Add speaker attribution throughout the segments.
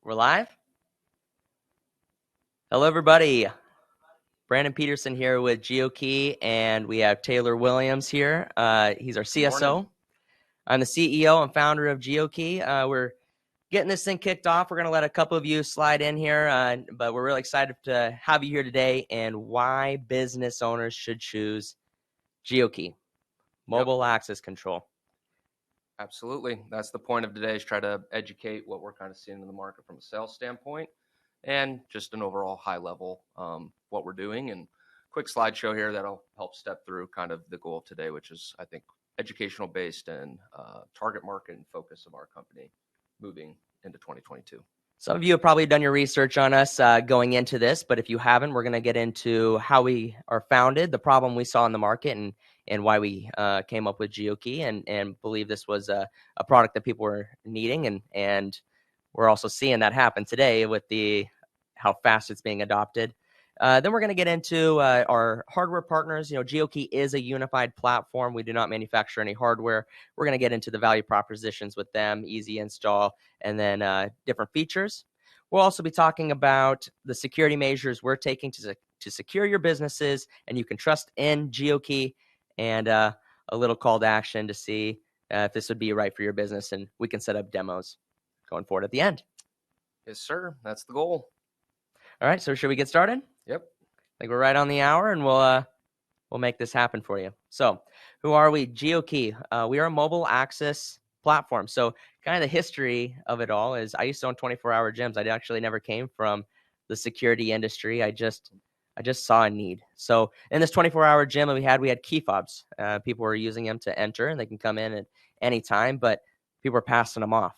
Speaker 1: We're live. Hello, everybody. Brandon Peterson here with Geokey, and we have Taylor Williams here. He's our CSO. I'm the CEO and founder of Geokey. We're getting this thing kicked off. We're going to let a couple of you slide in here, but we're really excited to have you here today and why business owners should choose Geokey, mobile access control.
Speaker 2: Absolutely. That's the point of today, is try to educate what we're kind of seeing in the market from a sales standpoint and just an overall high level what we're doing, and quick slideshow here that'll help step through kind of the goal of today, which is, I think, educational based and target market and focus of our company moving into 2022.
Speaker 1: Some of you have probably done your research on us going into this, but if you haven't, we're going to get into how we are founded, the problem we saw in the market, and why we came up with Geokey and believe this was a product that people were needing. And we're also seeing that happen today with how fast it's being adopted. Then we're going to get into our hardware partners. Geokey is a unified platform. We do not manufacture any hardware. We're going to get into the value propositions with them, easy install, and then different features. We'll also be talking about the security measures we're taking to secure your businesses, and you can trust in Geokey, and a little call to action to see if this would be right for your business, and we can set up demos going forward at the end.
Speaker 2: Yes, sir. That's the goal.
Speaker 1: All right, so should we get started?
Speaker 2: Yep.
Speaker 1: I think we're right on the hour, and we'll make this happen for you. So, who are we? Geokey. We are a mobile access platform. So, kind of the history of it all is I used to own 24-hour gyms. I actually never came from the security industry. I just saw a need. So, in this 24-hour gym that we had key fobs. People were using them to enter, and they can come in at any time, but people were passing them off.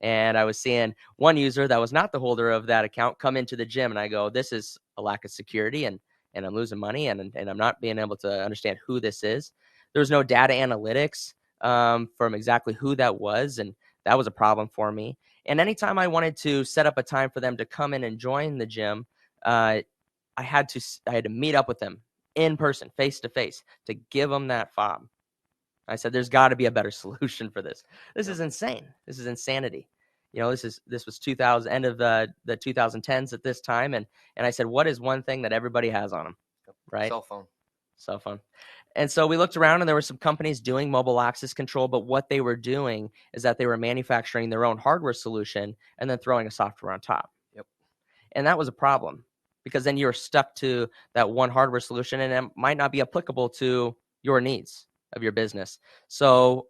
Speaker 1: And I was seeing one user that was not the holder of that account come into the gym, and I go, this is a lack of security, and I'm losing money, and I'm not being able to understand who this is. There was no data analytics from exactly who that was, and that was a problem for me. And anytime I wanted to set up a time for them to come in and join the gym, I had to meet up with them in person, face to face, to give them that fob. I said, there's got to be a better solution for this. This is insane. This is insanity. This was 2000, end of the 2010s at this time. And I said, what is one thing that everybody has on them? Right? Cell phone. And so we looked around, and there were some companies doing mobile access control, but what they were doing is that they were manufacturing their own hardware solution and then throwing a software on top.
Speaker 2: Yep.
Speaker 1: And that was a problem, because then you're stuck to that one hardware solution, and it might not be applicable to your needs of your business. So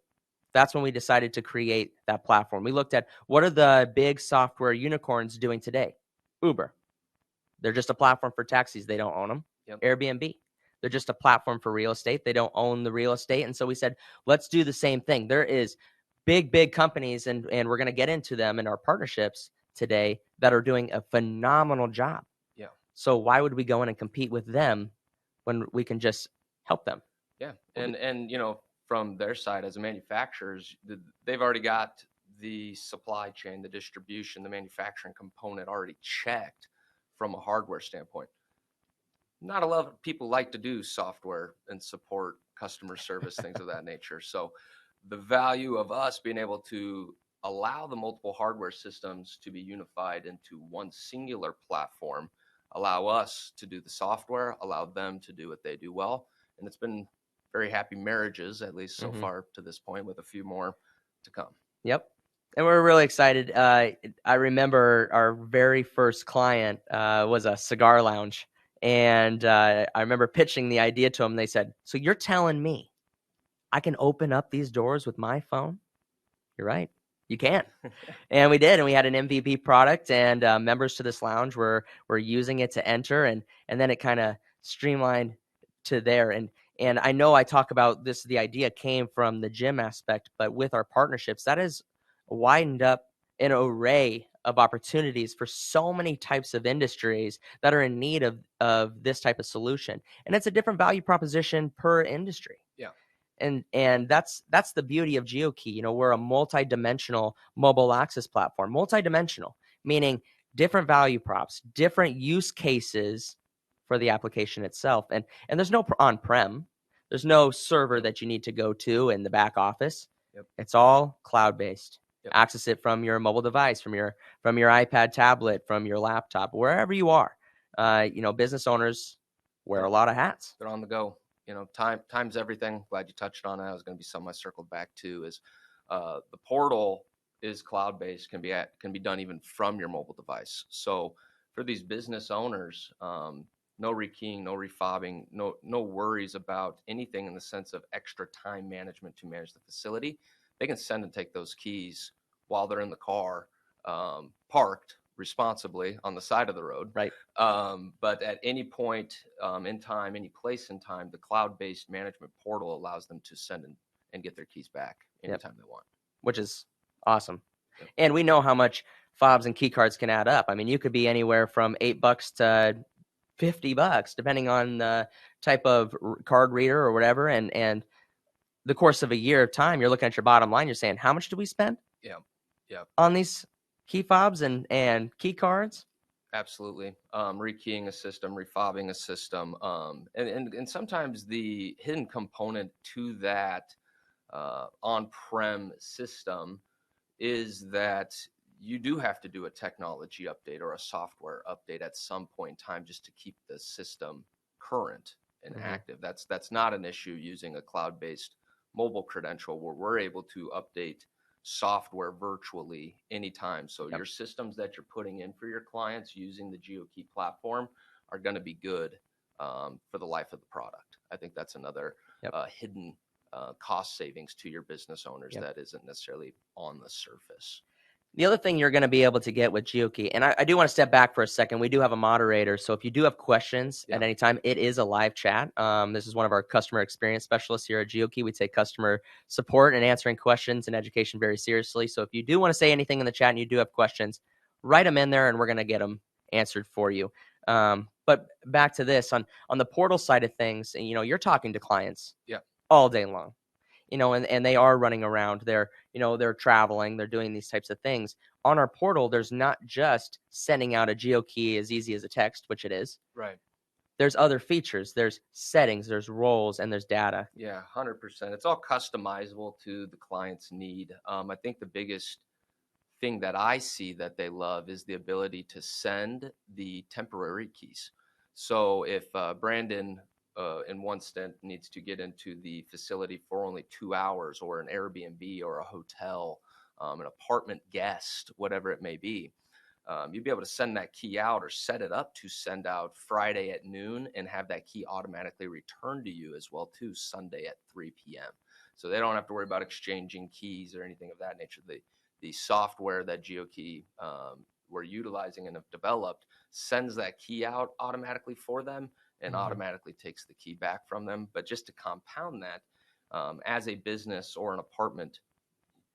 Speaker 1: that's when we decided to create that platform. We looked at what are the big software unicorns doing today. Uber. They're just a platform for taxis. They don't own them.
Speaker 2: Yep.
Speaker 1: Airbnb. They're just a platform for real estate. They don't own the real estate. And so we said, let's do the same thing. There is big companies, and we're going to get into them in our partnerships today, that are doing a phenomenal job.
Speaker 2: Yeah.
Speaker 1: So why would we go in and compete with them when we can just help them?
Speaker 2: Yeah. And from their side as manufacturers, they've already got the supply chain, the distribution, the manufacturing component already checked from a hardware standpoint. Not a lot of people like to do software and support customer service, things of that nature. So the value of us being able to allow the multiple hardware systems to be unified into one singular platform, allow us to do the software, allow them to do what they do well. And it's been very happy marriages, at least so far to this point, with a few more to come.
Speaker 1: Yep. And we're really excited. I remember our very first client was a cigar lounge. And I remember pitching the idea to them. They said, so you're telling me I can open up these doors with my phone? You're right. You can. And we did. And we had an MVP product, and members to this lounge were using it to enter. And then it kind of streamlined to there. And I know I talk about this, the idea came from the gym aspect, but with our partnerships, that has widened up an array of opportunities for so many types of industries that are in need of this type of solution. And it's a different value proposition per industry.
Speaker 2: Yeah.
Speaker 1: And that's the beauty of Geokey. We're a multi-dimensional mobile access platform. Multi-dimensional, meaning different value props, different use cases for the application itself. And there's no on-prem. There's no server that you need to go to in the back office.
Speaker 2: Yep.
Speaker 1: It's all cloud-based.
Speaker 2: Yep.
Speaker 1: Access it from your mobile device, from your iPad, tablet, from your laptop, wherever you are. Business owners wear
Speaker 2: Yep.
Speaker 1: a lot of hats.
Speaker 2: They're on the go. Time's everything. Glad you touched on it. That was going to be something I circled back to. Is the portal is cloud based, can be done even from your mobile device. So for these business owners, no rekeying, no refobbing, no worries about anything in the sense of extra time management to manage the facility. They can send and take those keys while they're in the car, parked responsibly on the side of the road.
Speaker 1: Right.
Speaker 2: But at any point in time, any place in time, the cloud-based management portal allows them to send and get their keys back anytime they want.
Speaker 1: Which is awesome.
Speaker 2: Yep.
Speaker 1: And we know how much fobs and key cards can add up. I mean, you could be anywhere from $8 to $50, depending on the type of card reader or whatever. And the course of a year of time, you're looking at your bottom line. You're saying, how much do we spend?
Speaker 2: Yeah.
Speaker 1: On these key fobs and key cards?
Speaker 2: Absolutely. Rekeying a system, refobbing a system, and sometimes the hidden component to that on-prem system is that you do have to do a technology update or a software update at some point in time just to keep the system current and active. That's not an issue using a cloud-based mobile credential where we're able to update software virtually anytime. So your systems that you're putting in for your clients using the Geokey platform are going to be good for the life of the product. I think that's another hidden cost savings to your business owners that isn't necessarily on the surface.
Speaker 1: The other thing you're going to be able to get with Geokey, and I do want to step back for a second. We do have a moderator, so if you do have questions at any time, it is a live chat. This is one of our customer experience specialists here at Geokey. We take customer support and answering questions and education very seriously. So if you do want to say anything in the chat and you do have questions, write them in there, and we're going to get them answered for you. But back to this, on the portal side of things, you're talking to clients all day long. And they are running around. They're traveling. They're doing these types of things. On our portal, there's not just sending out a Geokey as easy as a text, which it is.
Speaker 2: Right.
Speaker 1: There's other features. There's settings. There's roles, and there's data.
Speaker 2: Yeah, 100%. It's all customizable to the client's need. I think the biggest thing that I see that they love is the ability to send the temporary keys. So if Brandon in one stint needs to get into the facility for only 2 hours, or an Airbnb or a hotel, an apartment guest, whatever it may be, you'd be able to send that key out or set it up to send out Friday at noon and have that key automatically returned to you as well too Sunday at 3 p.m. So they don't have to worry about exchanging keys or anything of that nature. The software that Geokey we're utilizing and have developed sends that key out automatically for them and automatically takes the key back from them. But just to compound that, as a business or an apartment,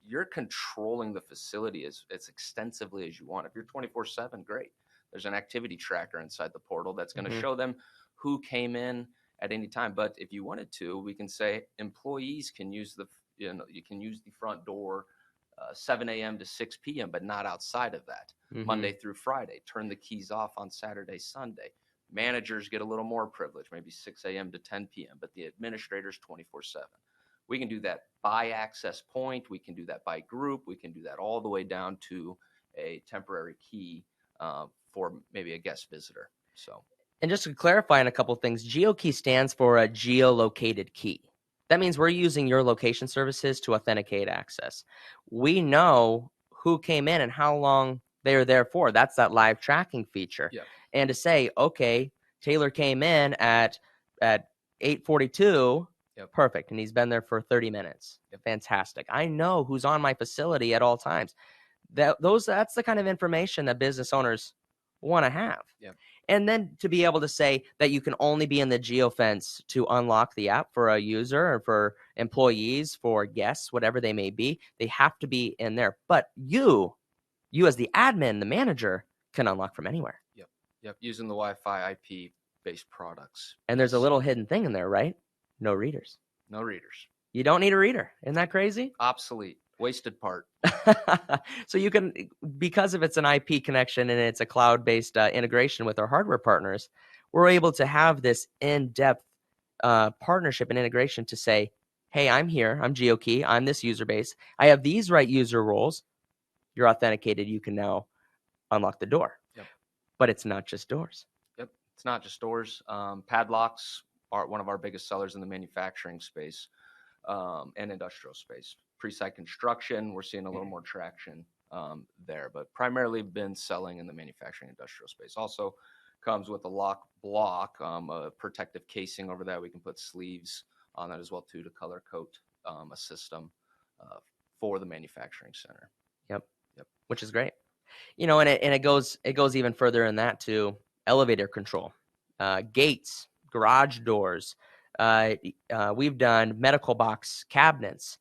Speaker 2: you're controlling the facility as extensively as you want. If you're 24/7, great. There's an activity tracker inside the portal that's going to show them who came in at any time. But if you wanted to, we can say employees can use you can use the front door 7 a.m. to 6 p.m., but not outside of that. Monday through Friday. Turn the keys off on Saturday, Sunday. Managers get a little more privilege, maybe 6 a.m. to 10 p.m., but the administrators 24/7. We can do that by access point. We can do that by group. We can do that all the way down to a temporary key for maybe a guest visitor. So,
Speaker 1: and just to clarify on a couple of things, Geokey stands for a geolocated key. That means we're using your location services to authenticate access. We know who came in and how long they are there for. That's that live tracking feature. And to say, okay, Taylor came in at 8:42, perfect, and he's been there for 30 minutes. Fantastic. I know who's on my facility at all times. That's the kind of information that business owners want to have. And then to be able to say that you can only be in the geofence to unlock the app for a user or for employees, for guests, whatever they may be, they have to be in there. But you as the admin, the manager, can unlock from anywhere.
Speaker 2: Using the Wi-Fi IP-based products.
Speaker 1: And there's a little hidden thing in there, right? No readers.
Speaker 2: No readers.
Speaker 1: You don't need a reader. Isn't that crazy?
Speaker 2: Obsolete. Wasted part.
Speaker 1: So you can, because of it's an IP connection and it's a cloud-based integration with our hardware partners, we're able to have this in-depth partnership and integration to say, hey, I'm here. I'm Geokey. I'm this user base. I have these right user roles. you're authenticated, you can now unlock the door.
Speaker 2: Yep.
Speaker 1: But it's not just doors.
Speaker 2: Yep. It's not just doors. Padlocks are one of our biggest sellers in the manufacturing space and industrial space. Pre-site construction, we're seeing a little more traction there, but primarily been selling in the manufacturing industrial space. Also comes with a lock block, a protective casing over that. We can put sleeves on that as well too to color coat a system for the manufacturing center.
Speaker 1: Yep.
Speaker 2: Yep.
Speaker 1: Which is great. And it goes even further in that to elevator control, gates, garage doors. We've done medical box cabinets.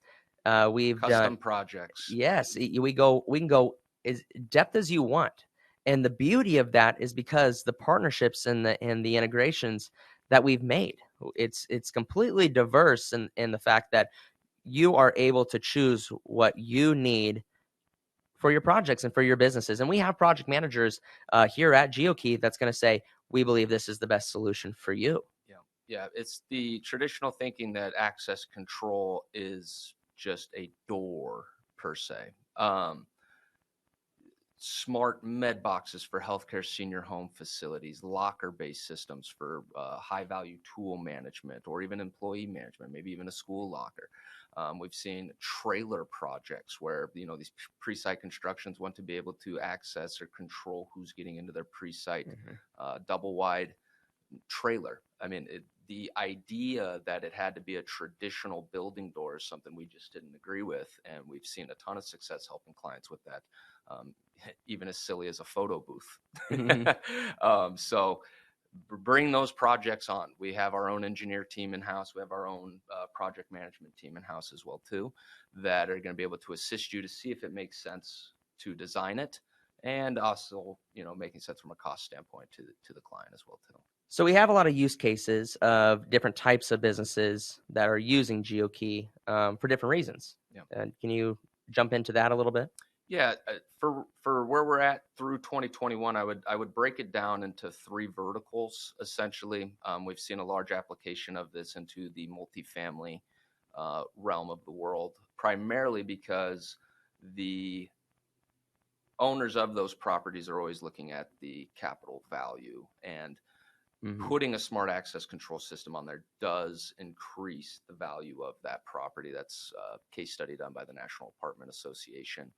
Speaker 1: We've
Speaker 2: Custom
Speaker 1: done
Speaker 2: projects.
Speaker 1: Yes, we can go as depth as you want. And the beauty of that is because the partnerships and the integrations that we've made, it's completely diverse in the fact that you are able to choose what you need for your projects and for your businesses. And we have project managers here at Geokey that's going to say, we believe this is the best solution for you.
Speaker 2: Yeah, it's the traditional thinking that access control is just a door per se. Smart med boxes for healthcare senior home facilities, locker-based systems for high-value tool management or even employee management, maybe even a school locker. We've seen trailer projects where these pre-site constructions want to be able to access or control who's getting into their pre-site double-wide trailer. I mean, the idea that it had to be a traditional building door is something we just didn't agree with, and we've seen a ton of success helping clients with that, even as silly as a photo booth. So bring those projects on. We have our own engineer team in-house. We have our own project management team in-house as well too, that are going to be able to assist you to see if it makes sense to design it, and also making sense from a cost standpoint to the client as well too.
Speaker 1: So we have a lot of use cases of different types of businesses that are using Geokey for different reasons.
Speaker 2: Yeah.
Speaker 1: Can you jump into that a little bit?
Speaker 2: Yeah, for where we're at through 2021, I would break it down into three verticals essentially. We've seen a large application of this into the multifamily realm of the world, primarily because the owners of those properties are always looking at the capital value, and putting a smart access control system on there does increase the value of that property. That's a case study done by the National Apartment Association.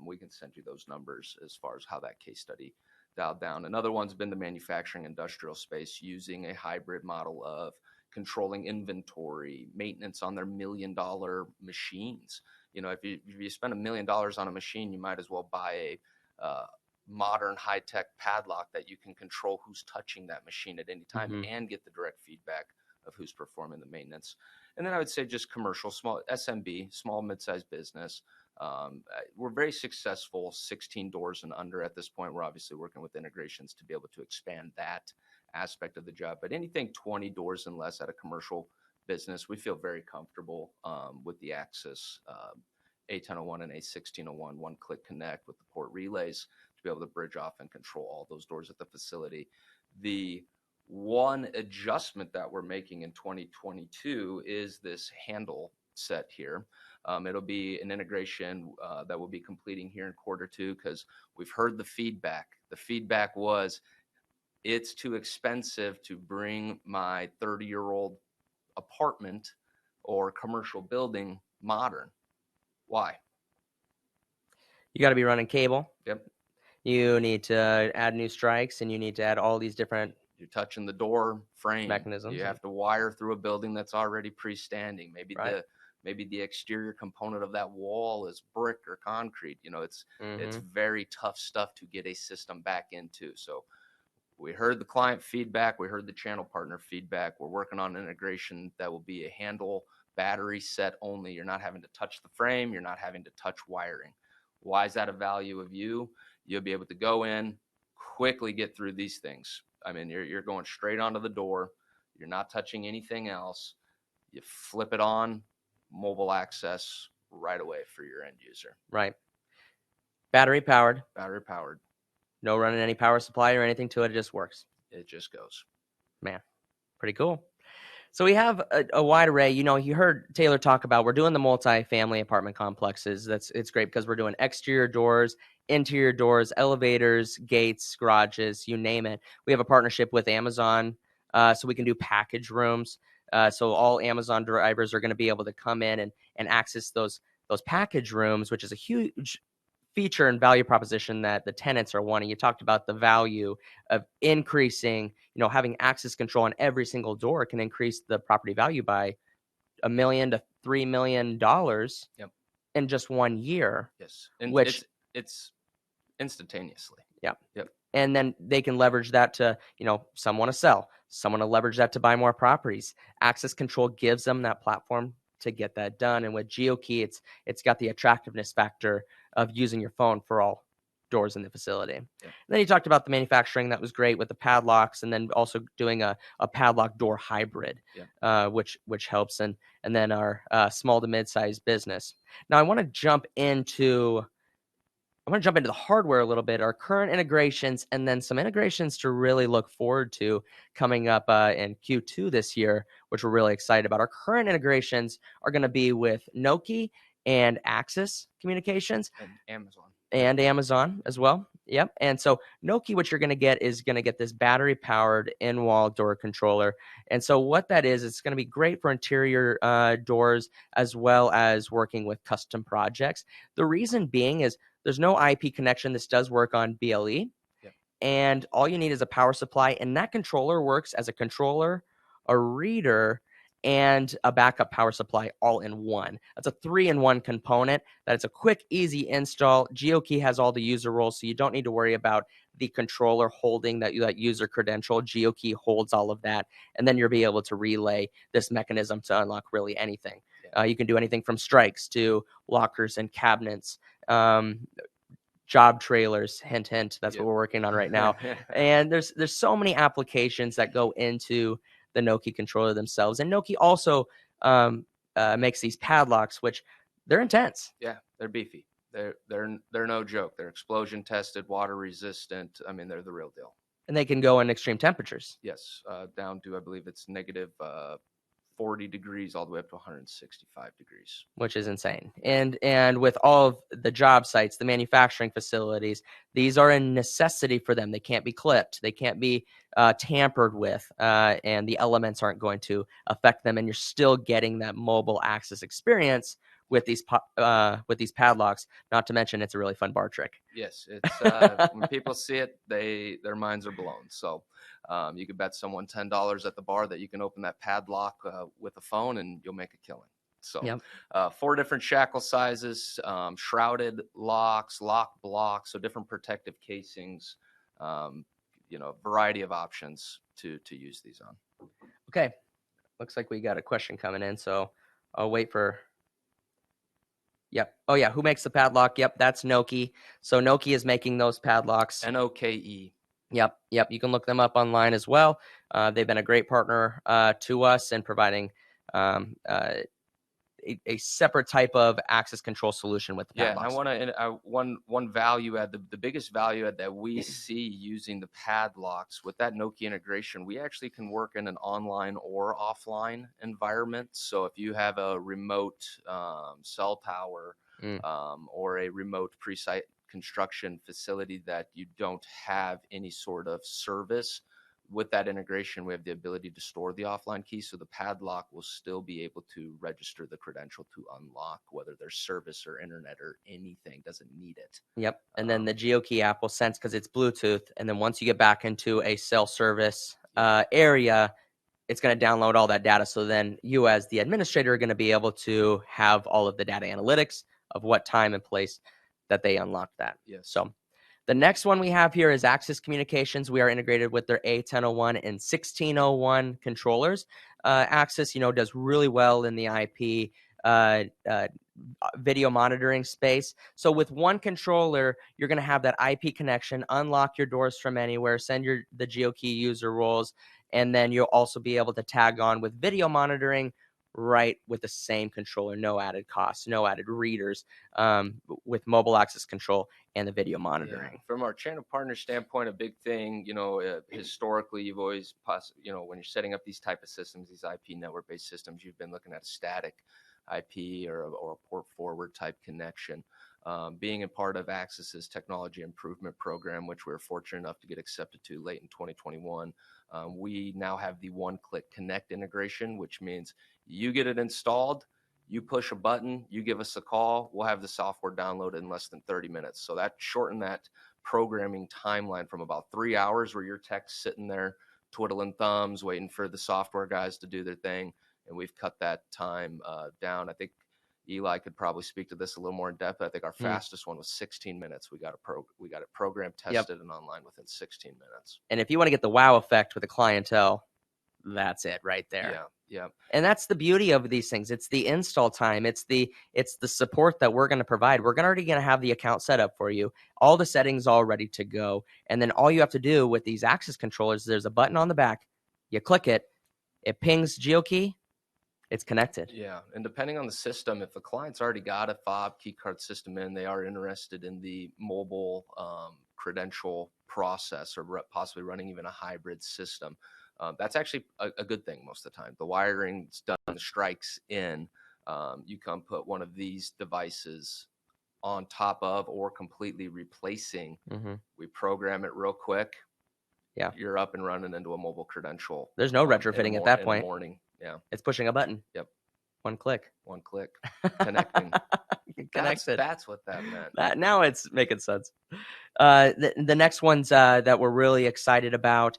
Speaker 2: We can send you those numbers as far as how that case study dialed down. Another one's been the manufacturing industrial space, using a hybrid model of controlling inventory, maintenance on their $1 million machines. If you spend $1 million on a machine, you might as well buy a modern high-tech padlock that you can control who's touching that machine at any time and get the direct feedback of who's performing the maintenance. And then I would say just commercial, small SMB, small mid-sized business. We're very successful 16 doors and under at this point. We're obviously working with integrations to be able to expand that aspect of the job, but anything 20 doors and less at a commercial business, we feel very comfortable with the access A1001 and A1601 one-click connect with the port relays to be able to bridge off and control all those doors at the facility. The one adjustment that we're making in 2022 is this handle set here. It'll be an integration that we'll be completing here in Q2 because we've heard the feedback. The feedback was, it's too expensive to bring my 30-year-old apartment or commercial building modern. Why?
Speaker 1: You got to be running cable.
Speaker 2: Yep.
Speaker 1: You need to add new strikes, and you need to add all these different.
Speaker 2: You're touching the door frame
Speaker 1: mechanisms.
Speaker 2: You have to wire through a building that's already freestanding. Maybe the exterior component of that wall is brick or concrete. It's very tough stuff to get a system back into. So we heard the client feedback. We heard the channel partner feedback. We're working on integration that will be a handle battery set only. You're not having to touch the frame. You're not having to touch wiring. Why is that a value of you? You'll be able to go in, quickly get through these things. I mean, you're going straight onto the door. You're not touching anything else. You flip it on, mobile access right away for your end user.
Speaker 1: Right. Battery powered.
Speaker 2: Battery powered.
Speaker 1: No running any power supply or anything to it. It just works.
Speaker 2: It just goes.
Speaker 1: Man, pretty cool. So we have a wide array. You heard Taylor talk about we're doing the multi-family apartment complexes. It's great because we're doing exterior doors, interior doors, elevators, gates, garages, you name it. We have a partnership with Amazon, so we can do package rooms. So all Amazon drivers are going to be able to come in and access those package rooms, which is a huge feature and value proposition that the tenants are wanting. You talked about the value of increasing, having access control on every single door can increase the property value by $1 million to $3 million
Speaker 2: Yep.
Speaker 1: in just 1 year.
Speaker 2: Yes, and
Speaker 1: which
Speaker 2: it's instantaneously.
Speaker 1: yeah.
Speaker 2: Yep.
Speaker 1: And then they can leverage that to, some want to sell, someone to leverage that to buy more properties. Access control gives them that platform to get that done. And with Geokey, it's got the attractiveness factor of using your phone for all doors in the facility.
Speaker 2: Yeah.
Speaker 1: Then you talked about the manufacturing. That was great with the padlocks, and then also doing a padlock door hybrid, which helps. And then our small to mid-sized business. Now I want to jump into the hardware a little bit, our current integrations, and then some integrations to really look forward to coming up in Q2 this year, which we're really excited about. Our current integrations are going to be with Nokia and Axis Communications.
Speaker 2: And
Speaker 1: Amazon as well. Yep. And so Nokia, what you're going to get is going to get this battery powered in-wall door controller. And so what that is, it's going to be great for interior doors as well as working with custom projects. The reason being is there's no IP connection. This does work on BLE.
Speaker 2: Yep.
Speaker 1: And all you need is a power supply. And that controller works as a controller, a reader, and a backup power supply all in one. That's a 3-in-1 component. That's a quick, easy install. Geokey has all the user roles, so you don't need to worry about the controller holding that user credential. Geokey holds all of that, and then you'll be able to relay this mechanism to unlock really anything. You can do anything from strikes to lockers and cabinets, job trailers. Hint, hint. That's what we're working on right now. And there's so many applications that go into the Nokia controller themselves. And Nokia also makes these padlocks, which they're intense.
Speaker 2: Yeah, they're beefy. They're no joke. They're explosion tested, water resistant. I mean, they're the real deal.
Speaker 1: And they can go in extreme temperatures.
Speaker 2: Yes, down to, I believe it's negative 40 degrees all the way up to 165 degrees,
Speaker 1: which is insane. And with all of the job sites, the manufacturing facilities, these are a necessity for them. They can't be clipped, they can't be tampered with, and the elements aren't going to affect them. And you're still getting that mobile access experience with these padlocks. Not to mention, it's a really fun bar trick.
Speaker 2: Yes, it's when people see it, their minds are blown. So you could bet someone $10 at the bar that you can open that padlock with a phone and you'll make a killing. So 4 different shackle sizes, shrouded locks, lock blocks, so different protective casings, variety of options to use these on.
Speaker 1: Okay, looks like we got a question coming in, so I'll wait for. Yep. Oh yeah, who makes the padlock? Yep, that's Nokia. So Nokia is making those padlocks.
Speaker 2: Noke.
Speaker 1: Yep. You can look them up online as well. They've been a great partner to us in providing a separate type of access control solution with the padlocks.
Speaker 2: And I want to one value add, the biggest value add that we see using the padlocks with that Nokia integration. We actually can work in an online or offline environment. So if you have a remote cell tower or a remote pre-site construction facility that you don't have any sort of service, with that integration, we have the ability to store the offline key, so the padlock will still be able to register the credential to unlock, whether there's service or internet or anything, doesn't need it.
Speaker 1: Yep. And then the Geokey app will sense because it's Bluetooth. And then once you get back into a self-service area, it's going to download all that data. So then you as the administrator are going to be able to have all of the data analytics of what time and place that they unlocked that.
Speaker 2: Yes.
Speaker 1: So the next one we have here is Axis Communications. We are integrated with their A1001 and 1601 controllers. Axis, does really well in the IP video monitoring space. So with one controller, you're going to have that IP connection, unlock your doors from anywhere, send the Geokey user roles, and then you'll also be able to tag on with video monitoring right with the same controller, no added costs, no added readers, with mobile access control and the video
Speaker 2: Yeah,
Speaker 1: monitoring.
Speaker 2: from our channel partner standpoint, a big thing, historically, you've always, when you're setting up these type of systems, these IP network-based systems, you've been looking at a static IP or a port forward type connection. Being a part of Axis's technology improvement program, which we were fortunate enough to get accepted to late in 2021, we now have the one-click connect integration, which means you get it installed, you push a button, you give us a call, we'll have the software downloaded in less than 30 minutes. So that shortened that programming timeline from about 3 hours where your tech's sitting there twiddling thumbs, waiting for the software guys to do their thing. And we've cut that time down. I think Eli could probably speak to this a little more in depth. I think our fastest one was 16 minutes. We got it program tested and online within 16 minutes.
Speaker 1: And if you want to get the wow effect with the clientele, that's it right there.
Speaker 2: Yeah.
Speaker 1: And that's the beauty of these things. It's the install time. It's the support that we're going to provide. We're already going to have the account set up for you. All the settings all ready to go. And then all you have to do with these access controllers, there's a button on the back. You click it. It pings Geokey. It's connected.
Speaker 2: Yeah, and depending on the system, if the client's already got a fob keycard system in, they are interested in the mobile credential process or possibly running even a hybrid system. That's actually a good thing most of the time. The wiring's done, the strike's in. You can put one of these devices on top of or completely replacing. We program it real quick.
Speaker 1: Yeah,
Speaker 2: you're up and running into a mobile credential.
Speaker 1: There's no retrofitting at that point.
Speaker 2: In the morning. Yeah.
Speaker 1: It's pushing a button.
Speaker 2: Yep.
Speaker 1: One click.
Speaker 2: Connecting.
Speaker 1: Connected.
Speaker 2: That's what that meant.
Speaker 1: Now it's making sense. The next ones that we're really excited about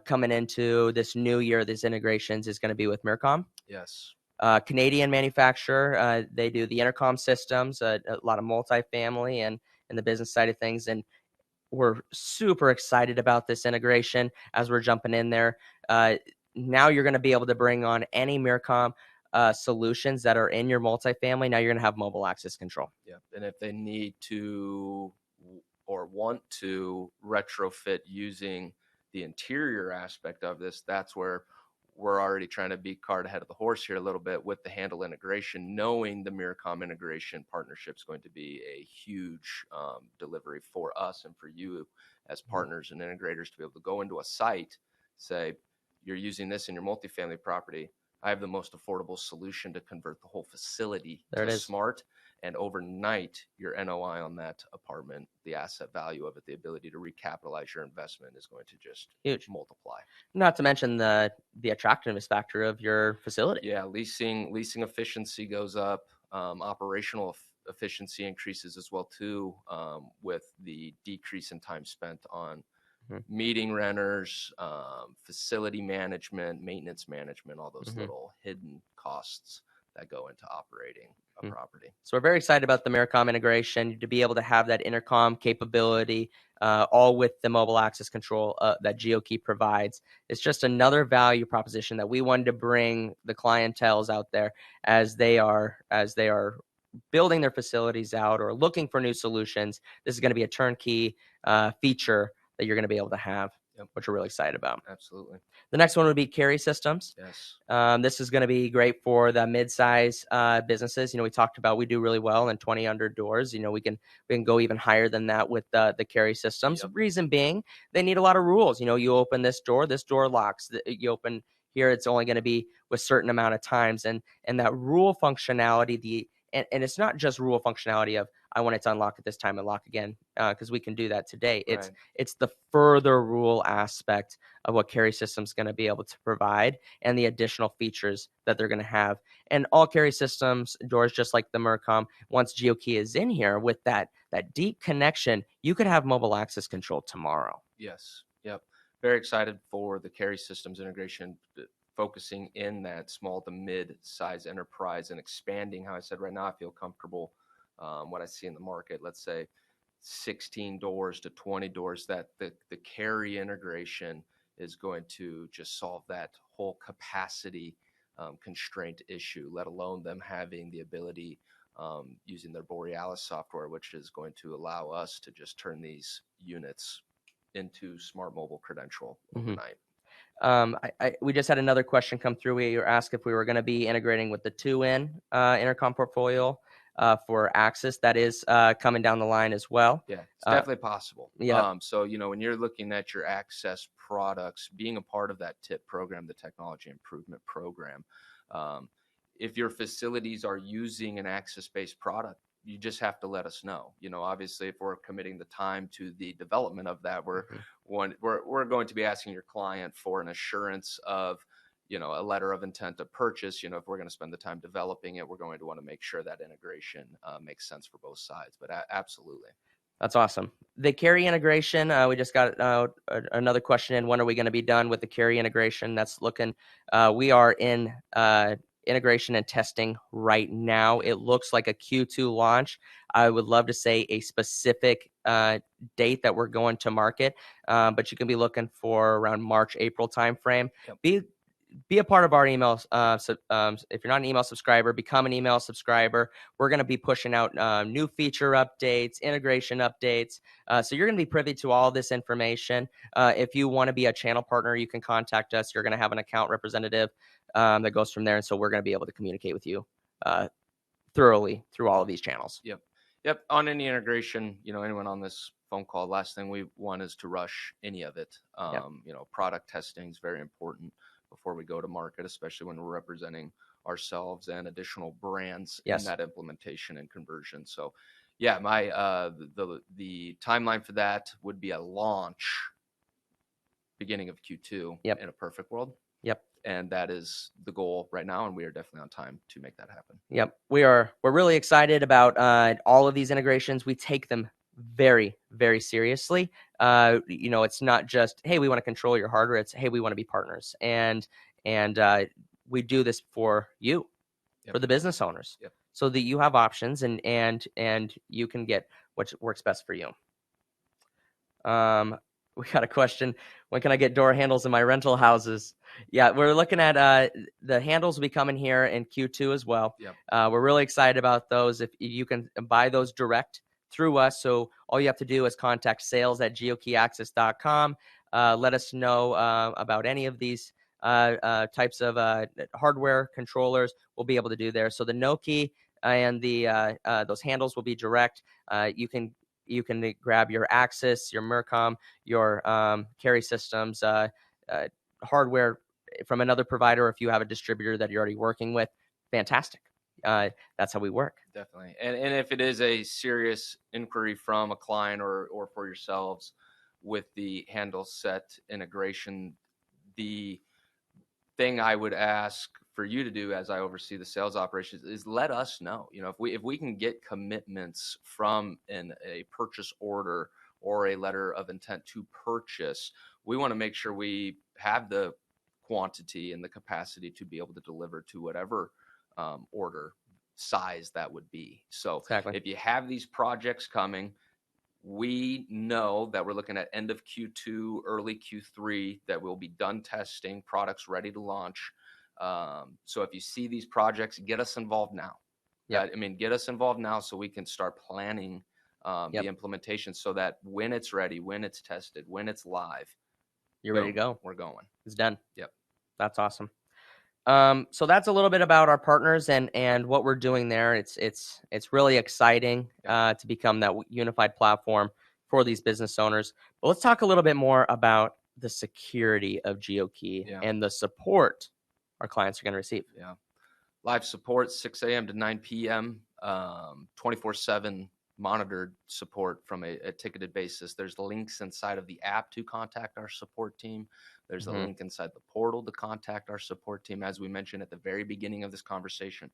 Speaker 1: coming into this new year, these integrations, is going to be with Mircom.
Speaker 2: Yes.
Speaker 1: Canadian manufacturer. They do the intercom systems, a lot of multifamily and the business side of things. And we're super excited about this integration as we're jumping in there. Now you're going to be able to bring on any Mircom solutions that are in your multifamily. Now you're going to have mobile access control.
Speaker 2: Yeah, and if they need to or want to retrofit using the interior aspect of this, that's where we're already trying to be cart ahead of the horse here a little bit with the handle integration, knowing the Mircom integration partnership is going to be a huge delivery for us and for you as partners and integrators to be able to go into a site, say, you're using this in your multifamily property. I have the most affordable solution to convert the whole facility to smart. And overnight, your NOI on that apartment, the asset value of it, the ability to recapitalize your investment is going to just multiply.
Speaker 1: Not to mention the attractiveness factor of your facility.
Speaker 2: Yeah, leasing efficiency goes up. Operational efficiency increases as well too, with the decrease in time spent on meeting renters, facility management, maintenance management, all those little hidden costs that go into operating a property.
Speaker 1: So we're very excited about the Mircom integration, to be able to have that intercom capability, all with the mobile access control that Geokey provides. It's just another value proposition that we wanted to bring the clienteles out there as they are building their facilities out or looking for new solutions. This is going to be a turnkey feature that you're going to be able to have, which we're really excited about.
Speaker 2: Absolutely.
Speaker 1: The next one would be carry systems.
Speaker 2: Yes.
Speaker 1: This is going to be great for the mid-size businesses. We talked about we do really well in 2,000 doors. We can go even higher than that with the carry systems. Reason being, they need a lot of rules. You open this door locks. You open here, it's only going to be with certain amount of times, and that rule functionality. And it's not just rule functionality of I want it to unlock at this time and lock again, because we can do that today. It's the further rule aspect of what carry systems going to be able to provide and the additional features that they're going to have. And all carry systems doors, just like the Mircom, once Geokey is in here with that deep connection, you could have mobile access control tomorrow.
Speaker 2: Yes. Yep. Very excited for the carry systems integration, focusing in that small to mid-size enterprise and expanding. How I said right now, I feel comfortable what I see in the market. Let's say 16 doors to 20 doors. That the carry integration is going to just solve that whole capacity constraint issue. Let alone them having the ability using their Borealis software, which is going to allow us to just turn these units into smart mobile credential overnight.
Speaker 1: We just had another question come through. We were asked if we were going to be integrating with the 2N intercom portfolio for Access. That is coming down the line as well.
Speaker 2: Yeah, it's definitely possible.
Speaker 1: Yeah.
Speaker 2: So, when you're looking at your access products, being a part of that TIP program, the Technology Improvement Program, if your facilities are using an access-based product, you just have to let us know. Obviously, if we're committing the time to the development of that, we're going to be asking your client for an assurance of a letter of intent to purchase. If we're going to spend the time developing it, we're going to want to make sure that integration makes sense for both sides. But absolutely.
Speaker 1: That's awesome. The carry integration, we just got another question in. When are we going to be done with the carry integration? That's looking, we are in integration and testing right now. It looks like a Q2 launch. I would love to say a specific date that we're going to market, but you can be looking for around March, April timeframe.
Speaker 2: Yep.
Speaker 1: Be a part of our emails. If you're not an email subscriber, become an email subscriber. We're going to be pushing out new feature updates, integration updates. So you're going to be privy to all this information. If you want to be a channel partner, you can contact us. You're going to have an account representative that goes from there. And so we're going to be able to communicate with you thoroughly through all of these channels.
Speaker 2: Yep. On any integration, anyone on this phone call, last thing we want is to rush any of it. Product testing is very important before we go to market, especially when we're representing ourselves and additional brands in that implementation and conversion. So yeah, the timeline for that would be a launch beginning of Q2 in a perfect world.
Speaker 1: Yep.
Speaker 2: And that is the goal right now, and we are definitely on time to make that happen.
Speaker 1: Yep. We're really excited about all of these integrations. We take them very, very seriously. It's not just, hey, we want to control your hardware. It's, hey, we want to be partners. And we do this for you, for the business owners, so that you have options and you can get what works best for you. We got a question. When can I get door handles in my rental houses? Yeah, we're looking at the handles will be coming here in Q2 as well. We're really excited about those. If you can buy those direct through us, so all you have to do is contact sales@geokeyaccess.com. Let us know about any of these types of hardware controllers. We'll be able to do there. So the no key and the those handles will be direct. You can grab your Access, your Mercom, your carry systems hardware from another provider. If you have a distributor that you're already working with, fantastic. That's how we work.
Speaker 2: Definitely. And if it is a serious inquiry from a client or for yourselves with the handle set integration, the thing I would ask for you to do as I oversee the sales operations is let us know. If we can get commitments from a purchase order or a letter of intent to purchase, we want to make sure we have the quantity and the capacity to be able to deliver to whatever order size that would be. So if you have these projects coming, we know that we're looking at end of Q2, early Q3, that we'll be done testing, products ready to launch. So if you see these projects, get us involved now. Get us involved now so we can start planning the implementation, so that when it's ready, when it's tested, when it's live,
Speaker 1: you're ready to go.
Speaker 2: We're going.
Speaker 1: It's done.
Speaker 2: Yep.
Speaker 1: That's awesome. So that's a little bit about our partners and what we're doing there. It's really exciting to become that unified platform for these business owners. But let's talk a little bit more about the security of Geokey and the support our clients are going to receive.
Speaker 2: Live support, 6 a.m. to 9 p.m., 24/7 monitored support from a ticketed basis. There's links inside of the app to contact our support team. There's a link inside the portal to contact our support team. As we mentioned at the very beginning of this conversation,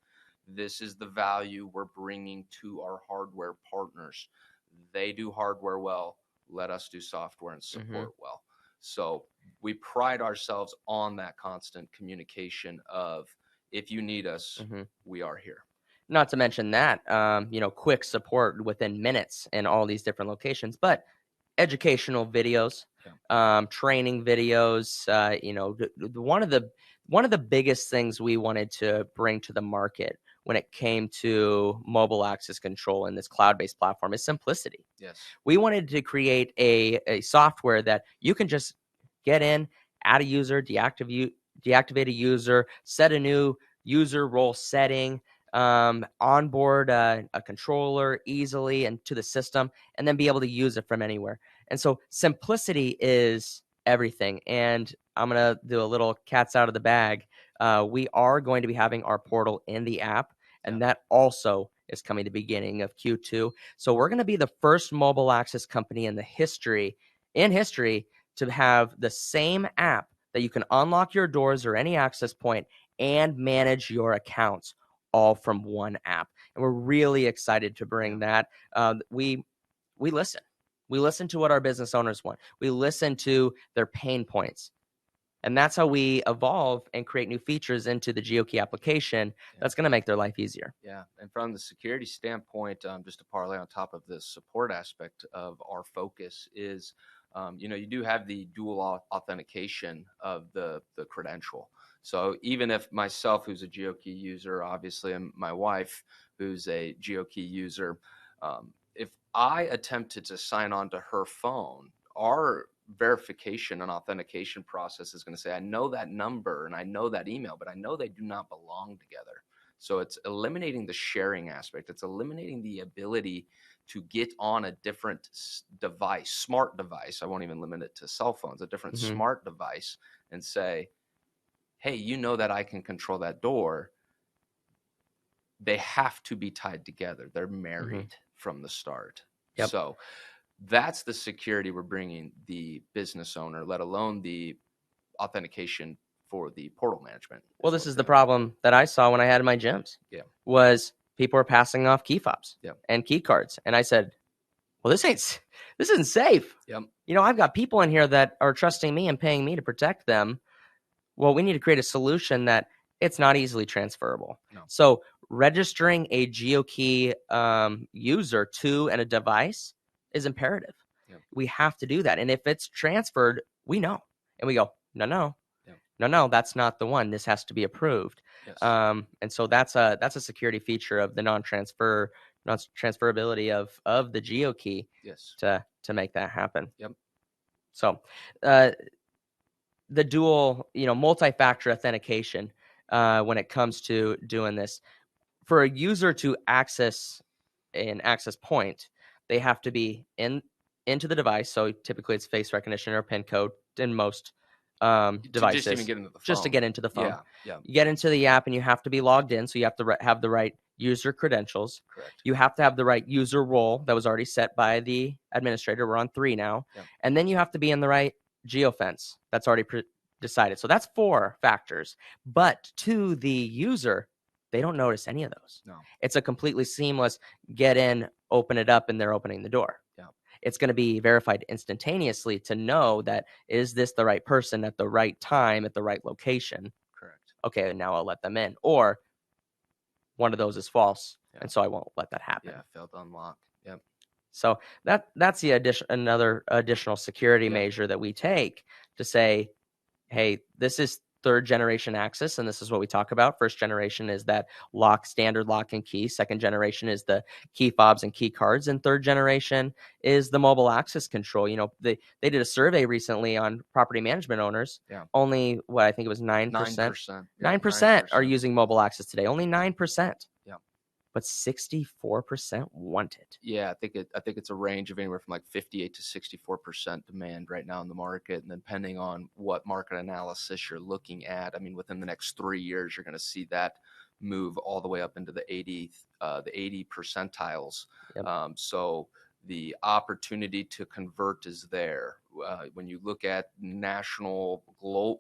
Speaker 2: this is the value we're bringing to our hardware partners. They do hardware well. Let us do software and support well. So we pride ourselves on that constant communication of, if you need us, we are here.
Speaker 1: Not to mention that, quick support within minutes in all these different locations, but educational videos, training videos. One of the biggest things we wanted to bring to the market when it came to mobile access control and this cloud-based platform is simplicity.
Speaker 2: Yes.
Speaker 1: We wanted to create a software that you can just get in, add a user, deactivate a user, set a new user role setting, onboard a controller easily into the system, and then be able to use it from anywhere. And so simplicity is everything. And I'm going to do a little cat's out of the bag. We are going to be having our portal in the app, and that also is coming to the beginning of Q2. So we're going to be the first mobile access company in history to have the same app that you can unlock your doors or any access point and manage your accounts all from one app. And we're really excited to bring that. We listen. We listen to what our business owners want. We listen to their pain points. And that's how we evolve and create new features into the Geokey application that's going to make their life easier.
Speaker 2: Yeah. And from the security standpoint, just to parlay on top of the support aspect of our focus is, you do have the dual authentication of the credential. So even if myself, who's a Geokey user, obviously, and my wife, who's a Geokey user, if I attempted to sign on to her phone, our verification and authentication process is going to say, I know that number and I know that email, but I know they do not belong together. So it's eliminating the sharing aspect. It's eliminating the ability to get on a different device, smart device. I won't even limit it to cell phones, a different smart device, and say, hey, you know that I can control that door. They have to be tied together. They're married from the start.
Speaker 1: Yep.
Speaker 2: So that's the security we're bringing the business owner, let alone the authentication for the portal management.
Speaker 1: Well, this is the problem that I saw when I had my gyms. Was people were passing off key fobs and key cards. And I said, well, this isn't safe. I've got people in here that are trusting me and paying me to protect them. Well, we need to create a solution that it's not easily transferable. So registering a Geokey user to a device is imperative. We have to do that. And if it's transferred, we know. And we go, no, that's not the one. This has to be approved. And so that's a security feature of the non-transferability of the Geokey to make that happen. So the dual, multi-factor authentication when it comes to doing this, for a user to access an access point, they have to be into the device. So typically it's face recognition or PIN code in most devices.
Speaker 2: Just even get into the phone.
Speaker 1: Just to get into the phone.
Speaker 2: Yeah.
Speaker 1: You get into the app and you have to be logged in. So you have to have the right user credentials.
Speaker 2: Correct.
Speaker 1: You have to have the right user role that was already set by the administrator. We're on 3 now. And then you have to be in the right geofence that's already decided. So that's 4 factors. But to the user, they don't notice any of those. It's a completely seamless get in, open it up, and they're opening the door. It's going to be verified instantaneously to know that, is this the right person at the right time at the right location?
Speaker 2: Correct.
Speaker 1: Okay, now I'll let them in. Or one of those is false, and so I won't let that happen.
Speaker 2: Failed to unlock.
Speaker 1: So that's another additional security measure that we take to say, hey, this is 3rd generation access, and this is what we talk about. 1st generation is that standard lock and key. 2nd generation is the key fobs and key cards, and 3rd generation is the mobile access control. They did a survey recently on property management owners. Only I think it was 9%. 9% are using mobile access today. Only 9%. But 64% want it.
Speaker 2: I think it's a range of anywhere from like 58 to 64% demand right now in the market, and depending on what market analysis you're looking at, I mean, within the next 3 years, you're going to see that move all the way up into the 80 percentiles. So the opportunity to convert is there. When you look at national,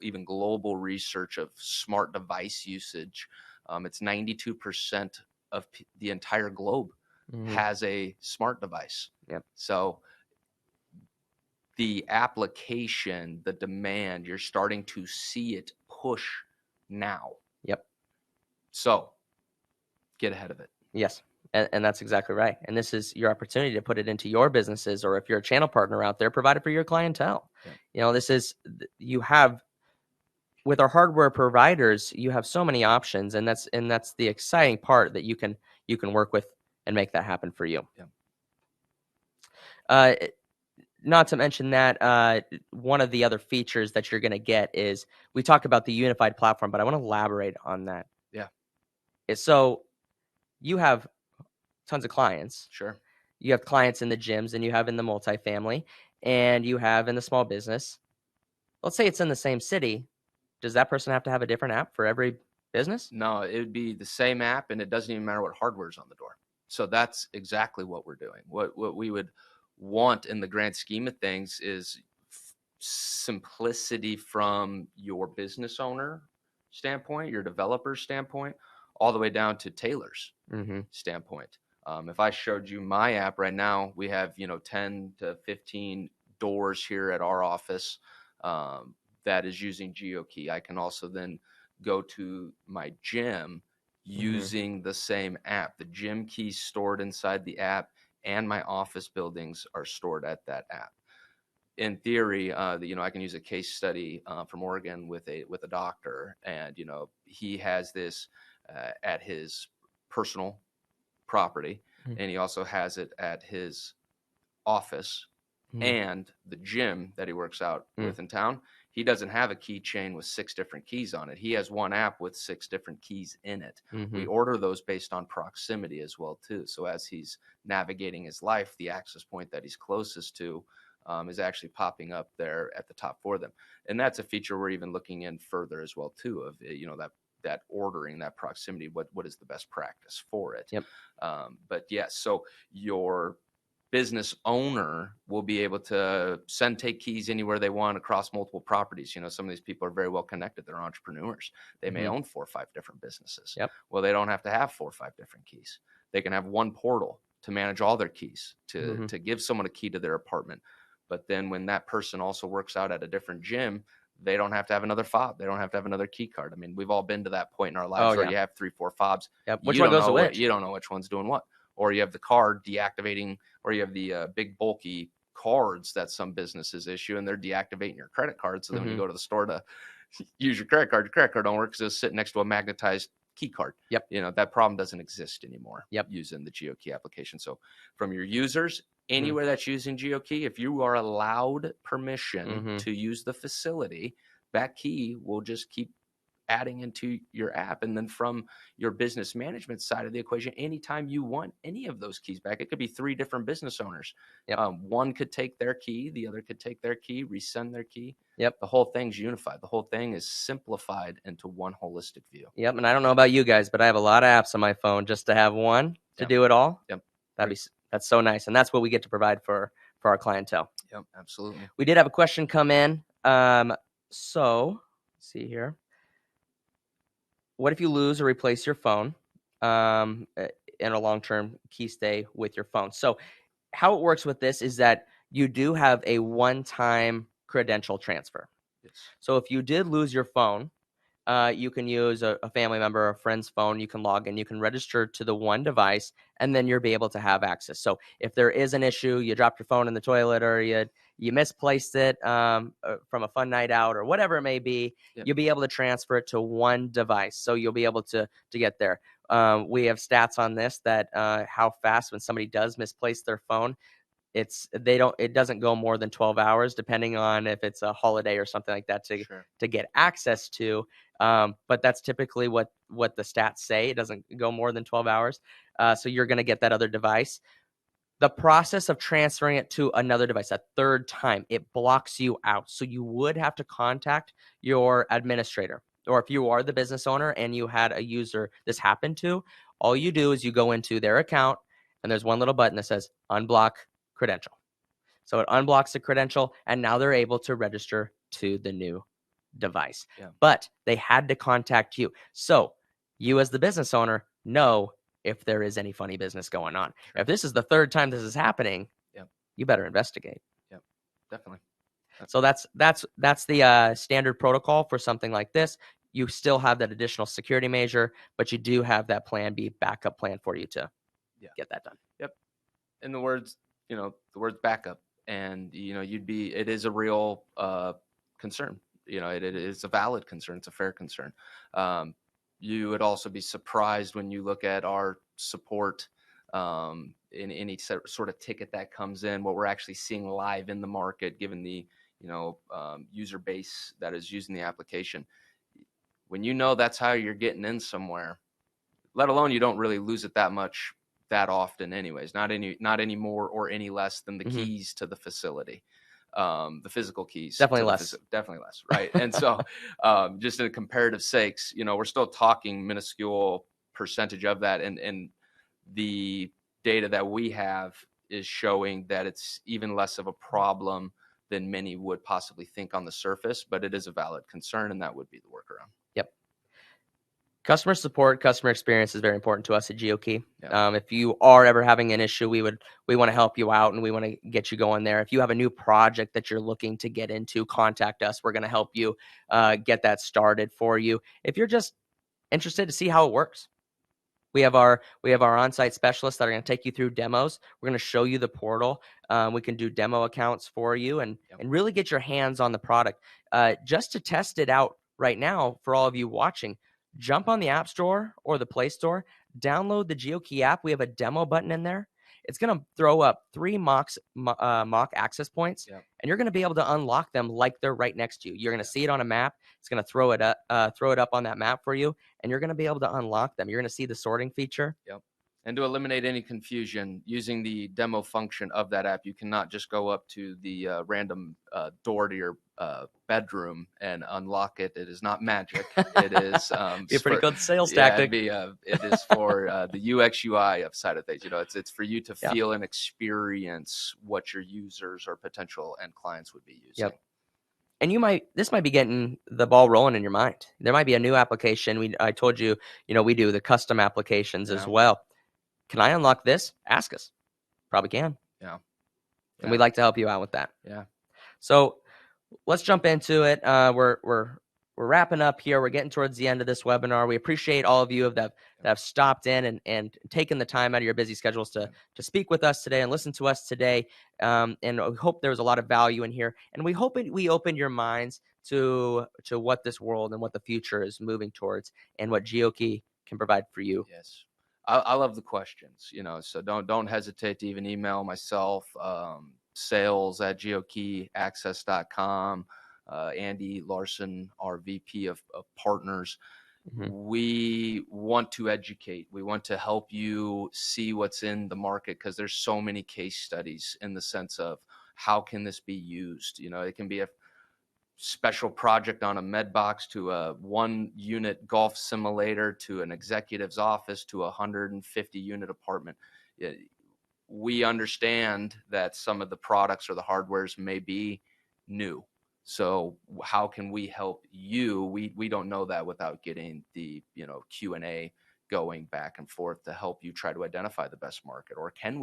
Speaker 2: even global research of smart device usage, it's 92% of the entire globe has a smart device. So the application, the demand, you're starting to see it push now. So get ahead of it.
Speaker 1: Yes. And that's exactly right. And this is your opportunity to put it into your businesses, or if you're a channel partner out there, provide it for your clientele. You have, with our hardware providers, you have so many options, and that's the exciting part, that you can work with and make that happen for you. not to mention that one of the other features that you're going to get is we talked about the unified platform, but I want to elaborate on that.
Speaker 2: Yeah,
Speaker 1: So you have tons of clients.
Speaker 2: sure.
Speaker 1: You have clients in the gyms, and you have in the multifamily, and you have in the small business. Let's say it's in the same city. Does that person have to have a different app for every business?
Speaker 2: No, it would be the same app, and it doesn't even matter what hardware's on the door. So that's exactly what we're doing. What we would want in the grand scheme of things is simplicity from your business owner standpoint, your developer standpoint, all the way down to Taylor's
Speaker 1: Mm-hmm.
Speaker 2: standpoint. If I showed you my app right now, we have 10 to 15 doors here at our office that is using Geokey. I can also then go to my gym
Speaker 1: Mm-hmm.
Speaker 2: using the same app. The gym key's stored inside the app, and my office buildings are stored at that app. In theory, I can use a case study from Oregon with a doctor, and he has this at his personal property, and he also has it at his office
Speaker 1: Mm-hmm.
Speaker 2: and the gym that he works out with in town. He doesn't have a keychain with 6 different keys on it. He has one app with 6 different keys in it.
Speaker 1: Mm-hmm.
Speaker 2: We order those based on proximity as well too. So as he's navigating his life, the access point that he's closest to is actually popping up there at the top for them. And that's a feature we're even looking in further as well too, of that ordering, that proximity, what is the best practice for it.
Speaker 1: Yep.
Speaker 2: But yes, so your business owner will be able to take keys anywhere they want across multiple properties. Some of these people are very well connected. They're entrepreneurs. They may
Speaker 1: Mm-hmm.
Speaker 2: own 4 or 5 different businesses.
Speaker 1: Yep.
Speaker 2: Well, they don't have to have 4 or 5 different keys. They can have one portal to manage all their keys, to give someone a key to their apartment. But then when that person also works out at a different gym, they don't have to have another fob. They don't have to have another key card. I mean, we've all been to that point in our lives where you have 3, 4 fobs.
Speaker 1: Yep. Which one goes to which?
Speaker 2: You don't know which one's doing what. Or you have the card deactivating, or you have the big bulky cards that some businesses issue, and they're deactivating your credit card. So then when you go to the store to use your credit card don't work because it's sitting next to a magnetized key card.
Speaker 1: Yep.
Speaker 2: That problem doesn't exist anymore.
Speaker 1: Yep.
Speaker 2: Using the Geokey application. So from your users, anywhere that's using Geokey, if you are allowed permission to use the facility, that key will just keep adding into your app. And then from your business management side of the equation, anytime you want any of those keys back, it could be 3 different business owners.
Speaker 1: Yep.
Speaker 2: One could take their key, the other could take their key, resend their key.
Speaker 1: Yep.
Speaker 2: The whole thing's unified. The whole thing is simplified into one holistic view.
Speaker 1: Yep. And I don't know about you guys, but I have a lot of apps on my phone just to have one to do it all.
Speaker 2: Yep.
Speaker 1: That's so nice. And that's what we get to provide for our clientele.
Speaker 2: Yep, absolutely.
Speaker 1: We did have a question come in. So let's see here. What if you lose or replace your phone in a long-term key stay with your phone? So how it works with this is that you do have a one-time credential transfer.
Speaker 2: Yes.
Speaker 1: So if you did lose your phone, you can use a family member or a friend's phone. You can log in, you can register to the one device, and then you'll be able to have access. So if there is an issue, you dropped your phone in the toilet, or you misplaced it from a fun night out, or whatever it may be, you'll be able to transfer it to one device. So you'll be able to get there. We have stats on this that how fast when somebody does misplace their phone, it doesn't go more than 12 hours, depending on if it's a holiday or something like that to get access to. But that's typically what the stats say. It doesn't go more than 12 hours. So you're going to get that other device. The process of transferring it to another device, a third time, it blocks you out. So you would have to contact your administrator. Or if you are the business owner and you had a user this happened to, all you do is you go into their account, and there's one little button that says unblock credential. So it unblocks the credential, and now they're able to register to the new device.
Speaker 2: Yeah.
Speaker 1: But they had to contact you. So you as the business owner know if there is any funny business going on. If this is the third time this is happening, you better investigate.
Speaker 2: Yep, definitely.
Speaker 1: So that's the standard protocol for something like this. You still have that additional security measure, but you do have that plan B backup plan for you to get that done.
Speaker 2: Yep. In the words backup, and it is a real concern. It is a valid concern. It's a fair concern. You would also be surprised when you look at our support in any sort of ticket that comes in, what we're actually seeing live in the market, given the user base that is using the application. When you know that's how you're getting in somewhere, let alone you don't really lose it that much that often anyways, not any more or any less than the keys to the facility, the physical keys.
Speaker 1: Definitely less.
Speaker 2: Definitely less, right? And so just in comparative sakes, we're still talking minuscule percentage of that, and the data that we have is showing that it's even less of a problem than many would possibly think on the surface, but it is a valid concern, and that would be the workaround.
Speaker 1: Yep. Customer support, customer experience is very important to us at Geokey.
Speaker 2: Yeah.
Speaker 1: If you are ever having an issue, we want to help you out, and we want to get you going there. If you have a new project that you're looking to get into, contact us. We're going to help you get that started for you. If you're just interested to see how it works, we have our on-site specialists that are going to take you through demos. We're going to show you the portal. We can do demo accounts for you and really get your hands on the product. Just to test it out right now, for all of you watching, jump on the App Store or the Play Store, download the Geokey app. We have a demo button in there. It's going to throw up 3 mock access points, and you're going to be able to unlock them like they're right next to you. You're going to see it on a map. It's going to throw it up on that map for you, and you're going to be able to unlock them. You're going to see the sorting feature.
Speaker 2: Yep. And to eliminate any confusion, using the demo function of that app, you cannot just go up to the random door to your bedroom and unlock it. It is not magic. It is
Speaker 1: be a pretty good sales tactic.
Speaker 2: It is for the UX UI side of things. It's for you to feel and experience what your users or potential end clients would be using.
Speaker 1: Yep. And this might be getting the ball rolling in your mind. There might be a new application. I told you, we do the custom applications as well. Can I unlock this? Ask us. Probably can.
Speaker 2: Yeah.
Speaker 1: And we'd like to help you out with that.
Speaker 2: Yeah.
Speaker 1: So let's jump into it. We're wrapping up here. We're getting towards the end of this webinar. We appreciate all of you that have stopped in and taken the time out of your busy schedules to speak with us today and listen to us today. And we hope there was a lot of value in here. And we hope we opened your minds to what this world and what the future is moving towards and what Geokey can provide for you.
Speaker 2: Yes. I love the questions, so don't hesitate to even email myself, sales@geokeyaccess.com. Andy Larson, our VP of partners. We want to educate. We want to help you see what's in the market, because there's so many case studies in the sense of how can this be used. It can be a special project on a med box, to a 1-unit golf simulator, to an executive's office, to a 150-unit apartment. We understand that some of the products or the hardwares may be new. So how can we help you? We don't know that without getting the Q&A going back and forth to help you try to identify the best market. Or can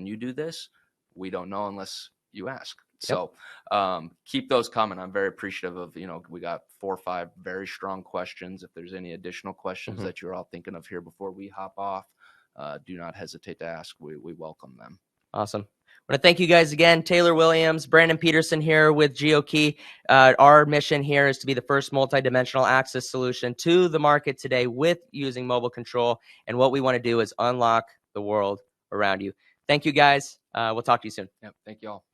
Speaker 2: you do this? We don't know unless you ask. So keep those coming. I'm very appreciative of, we got 4 or 5 very strong questions. If there's any additional questions that you're all thinking of here before we hop off, do not hesitate to ask. We welcome them.
Speaker 1: Awesome. I want to thank you guys again. Taylor Williams, Brandon Peterson here with Geokey. Our mission here is to be the first multi-dimensional access solution to the market today with using mobile control. And what we want to do is unlock the world around you. Thank you guys. We'll talk to you soon.
Speaker 2: Yep. Thank you all.